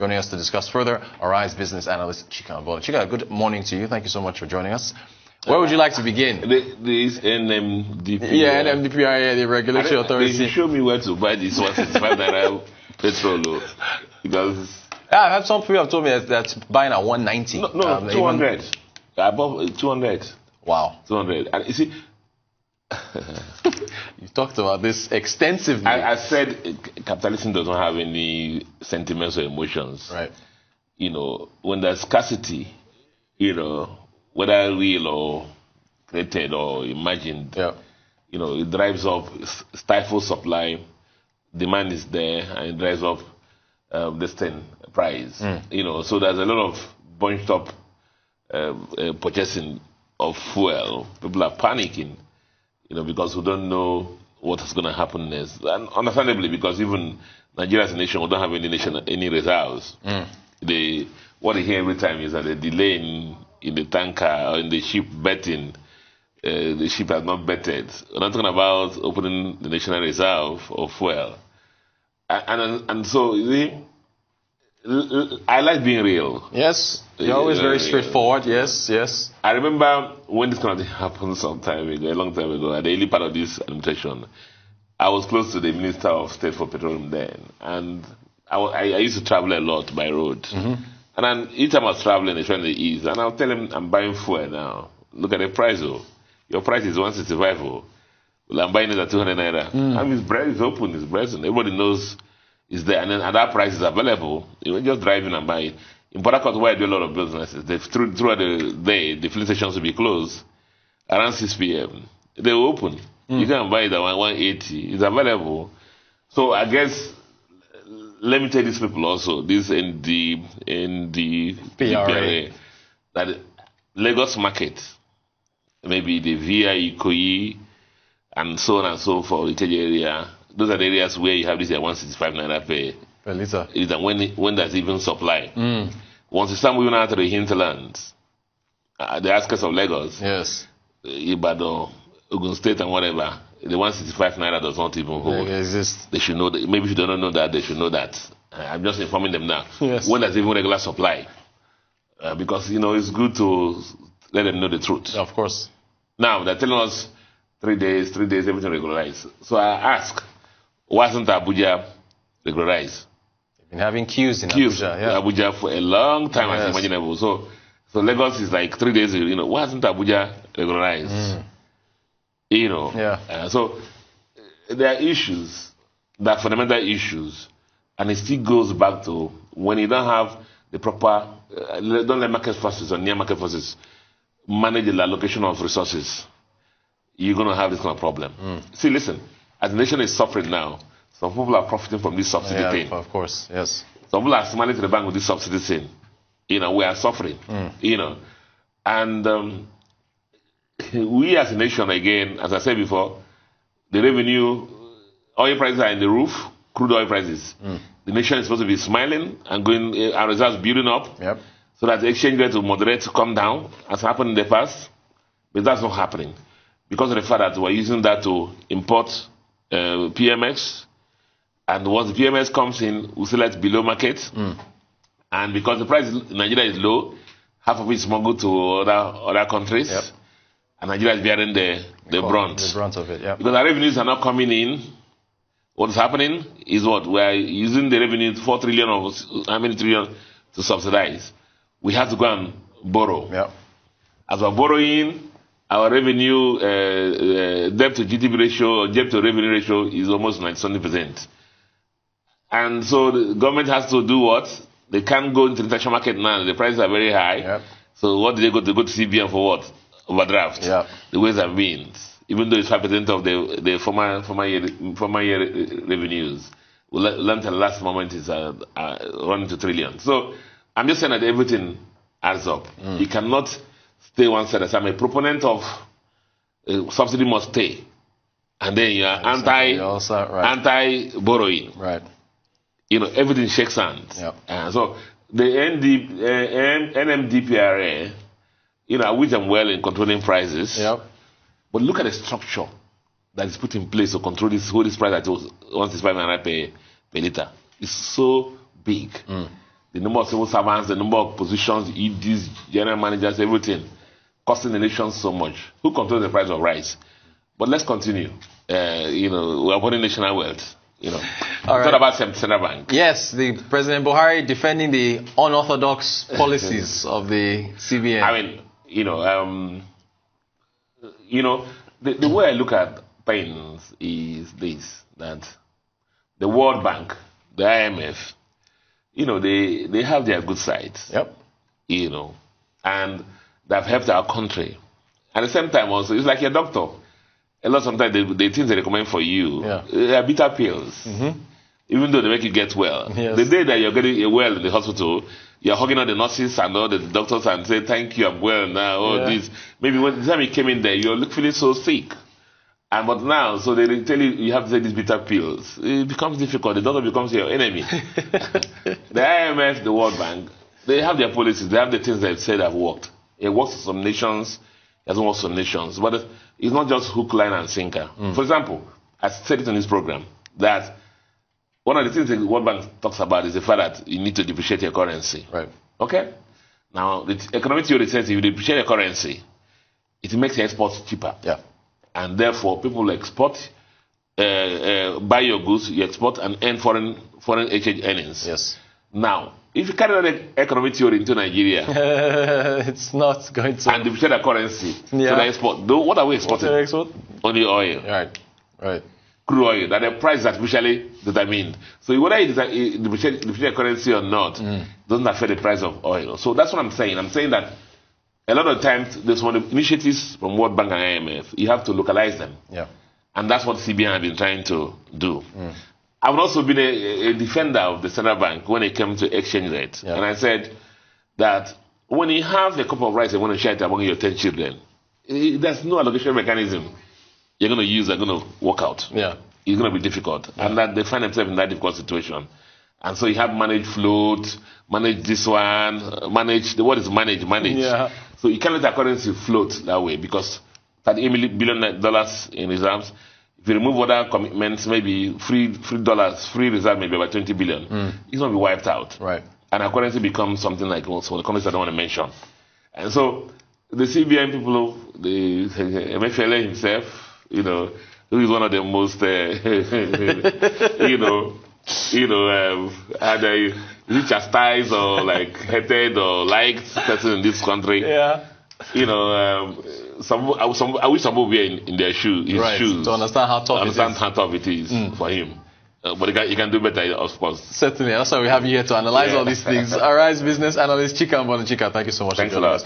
Joining us to discuss further, Arise business analyst Chika Bola. Chika, good morning to you. Thank you so much for joining us. Where would you like to begin? This Nmdpra. Yeah, Nmdpra, the regulatory authority. They show me where to buy this 165 naira petrol, because I've had some people have told me that's buying at 190. No, 200. Above 200. Wow. 200. And you see, you've talked about this extensively. I said capitalism does not have any sentiments or emotions. Right. You know, when there's scarcity, you know, whether real or created or imagined, you know, it drives up, stifles supply, demand is there, and it drives up this thing, price. You know, so there's a lot of bunched up purchasing of fuel. People are panicking, you know, because we don't know what is going to happen next. And understandably, because even Nigeria as a nation, we don't have any reserves. What they hear every time is that the delay in the tanker or in the ship betting, the ship has not betted. We're not talking about opening the national reserve of fuel. And so, you see, I like being real. Yes, you're always very straightforward. Yes, yes. I remember when this kind of thing happened some time ago, a long time ago, at the early part of this administration. I was close to the Minister of State for Petrol then, and I used to travel a lot by road. And then each time I was traveling, they trying to ease, and I'll tell him I'm buying fuel now. Look at the price, oh. Your price is 165, oh. Well, I'm buying it at 200 naira. And his bread is open, his bread, and everybody knows it's there. And then at that price is available. You just drive in and buy it. In Port Harcourt, where I do a lot of businesses, throughout the day, the filling stations will be closed around 6 p.m. They will open. You can buy it at 180. It's available. So I guess, let me tell these people also, this in the PRA, that Lagos market, maybe the VI, Ikoyi, and so on and so forth, the area, those are the areas where you have this 165 naira per litre. When there's even supply. Once you start moving out to the hinterlands, the outskirts of Lagos, yes, Ibadan, Ogun State, and whatever, the 165 naira does not even hold. They exist. They should know that. Maybe if you don't know that, they should know that. I'm just informing them now. Yes. When there's even regular supply, because you know it's good to let them know the truth. Of course. Now they're telling us 3 days, everything regularized. So I ask, why isn't Abuja regularized? They've been having queues in Abuja. Yeah. Abuja for a long time, as imaginable. So Lagos is like 3 days. You know, why isn't Abuja regularized? You know. So there are issues, there are fundamental issues, and it still goes back to when you don't have the proper, don't let market forces or near market forces manage the allocation of resources, you're going to have this kind of problem. See, listen, as the nation is suffering now, some people are profiting from this subsidy thing. Of course, yes. Some people are smiling to the bank with this subsidy thing. You know, we are suffering. You know, and we as a nation, again, as I said before, the revenue, oil prices are in the roof, crude oil prices. The nation is supposed to be smiling and going, our reserves building up, so that the exchange rate will moderate to come down, as happened in the past. But that's not happening, because of the fact that we're using that to import PMX, and once the PMX comes in, we sell it below market, and because the price in Nigeria is low, half of it is smuggled to other countries. And Nigeria is bearing the brunt. The brunt of it, Because our revenues are not coming in. What's happening is what? We are using the revenue, 4 trillion or how many trillion to subsidize. We have to go and borrow. As we're borrowing, our revenue, debt to GDP ratio, or debt to revenue ratio is almost 90%. And so the government has to do what? They can't go into the international market now. The prices are very high. So what do they go to? They go to CBN for what? Overdraft. The ways and means. Even though it's 5% of the former year revenues, we learned at the last moment is running to trillions. So I'm just saying that everything adds up. You cannot stay one side. As I'm a proponent of subsidy must stay, and then you are anti-borrowing. Right. You know, everything shakes hands. So the Nmdpra, you know, I wish them well in controlling prices. But look at the structure that is put in place to control this price at 165 naira per litre. It's so big. the number of civil servants, the number of positions, EDs, general managers, everything, costing the nation so much. Who controls the price of rice? But let's continue. We are putting national wealth. All right. What about central bank? Yes, the President Buhari defending the unorthodox policies of the CBN. I mean, the way I look at things is this, that the World Bank, the IMF, they have their good sides. Yep. And they've helped our country. At the same time also, it's like your doctor. A lot sometimes the things they recommend for you are bitter pills. Mm-hmm. Even though they make you get well. Yes. The day that you're getting well in the hospital, you're hugging all the nurses and all the doctors and say, thank you, I'm well now, this. Maybe when the time you came in there, you're feeling so sick. But now, so they tell you have to take these bitter pills. It becomes difficult. The doctor becomes your enemy. The IMF, the World Bank, they have their policies. They have the things they've said have worked. It works for some nations. It doesn't work for some nations. But it's not just hook, line, and sinker. For example, I said it on this program, that one of the things the World Bank talks about is the fact that you need to depreciate your currency. Right. Okay? Now, the economic theory says if you depreciate your currency, it makes your exports cheaper. Yeah. And therefore, people export, buy your goods, you export, and earn foreign exchange earnings. Yes. Now, if you carry on the economic theory into Nigeria, it's not going to. And depreciate the currency, so they export. What are we exporting? Only oil. Right. Crude oil, that the price is artificially determined. So whether it is depreciate the currency or not, doesn't affect the price of oil. So that's what I'm saying. I'm saying that a lot of times, there's one initiatives from World Bank and IMF, you have to localize them. Yeah. And that's what CBN have been trying to do. I've also been a defender of the central bank when it came to exchange rate. Yeah. And I said that when you have a cup of rice and want to share it among your 10 children, there's no allocation mechanism you're going to use are going to work out. Yeah. It's going to be difficult. Yeah. And that they find themselves in that difficult situation. And so you have manage float, manage this one, manage, what is manage? Yeah. So you can't let the currency float that way because $38 billion in reserves. If you remove other commitments, maybe free reserve, maybe about 20 billion, it's going to be wiped out. Right. And our currency becomes something like also the countries I don't want to mention. And so the CBN people, the MFLA himself, who is one of the most, is it chastised or like hated or liked person in this country? Yeah. I wish some would be in their shoes, to understand how tough it is for him. But you can do better, of course. Certainly. That's why we have you here to analyze all these things. Arise business analyst Chika Mbonu. Chika, thank you so much. Thanks a lot.